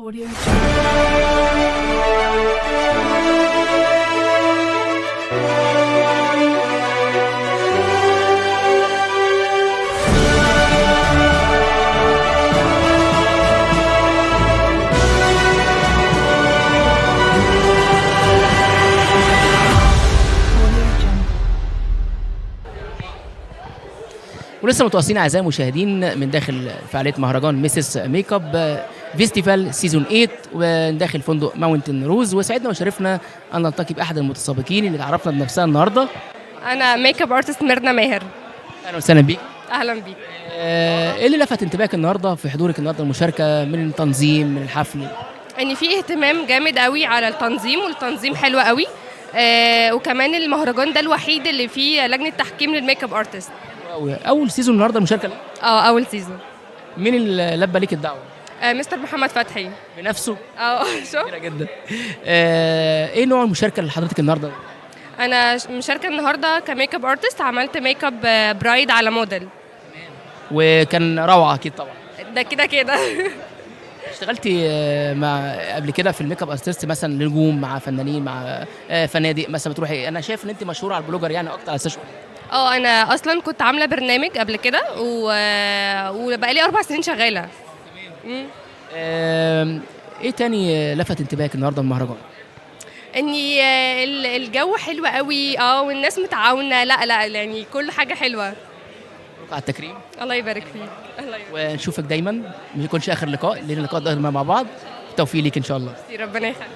Audio Jungle. Audio Jungle. ولسه متواصلين اعزائي المشاهدين من داخل فعاليه مهرجان ميسيس ميك اب فيستيفال سيزون 8 ومن داخل فندق ماونتن روز، وسعدنا وشرفنا ان نلتقي باحد المتسابقين اللي تعرفنا بنفسها النهارده. انا ميك اب ارتست ميرنا ماهر. اهلا وسهلا بيك. اهلا بيك. ايه اللي لفت انتباهك النهارده في حضورك النهارده المشاركه من التنظيم من الحفل؟ ان في اهتمام جامد قوي على التنظيم، والتنظيم حلو قوي. وكمان المهرجان ده الوحيد اللي فيه لجنه تحكيم للميك اب ارتست. اول سيزون النهارده المشاركه ليك؟ اول سيزون. مين اللي لبى ليك الدعوه؟ مستر محمد فتحي. بنفسه؟ شو كبيره جدا. ايه نوع المشاركه اللي حضرتك النهارده؟ انا مشاركه النهارده كميك اب ارتست، عملت ميك اب برايد على موديل. وكان روعه اكيد طبعا. ده كده كده. اشتغلتي مع قبل كده في الميك اب ارتست مثلا نجوم مع فنانين مع فنادق مثلا بتروحي؟ انا شايف ان انت مشهوره على البلوجر يعني اكتر على السوشيال. انا اصلا كنت عامله برنامج قبل كده وبقالي 4 سنين شغاله. ايه تاني لفت انتباهك النهارده من المهرجان؟ اني الجو حلو قوي، والناس متعاونه، لا يعني كل حاجه حلوه. مبروك على التكريم. الله يبارك فيك. الله يبارك ونشوفك دايما، ما يكونش اخر لقاء، لان اللقاء ده مع بعض. توفيق ليك ان شاء الله. فيك. ربنا يخليك.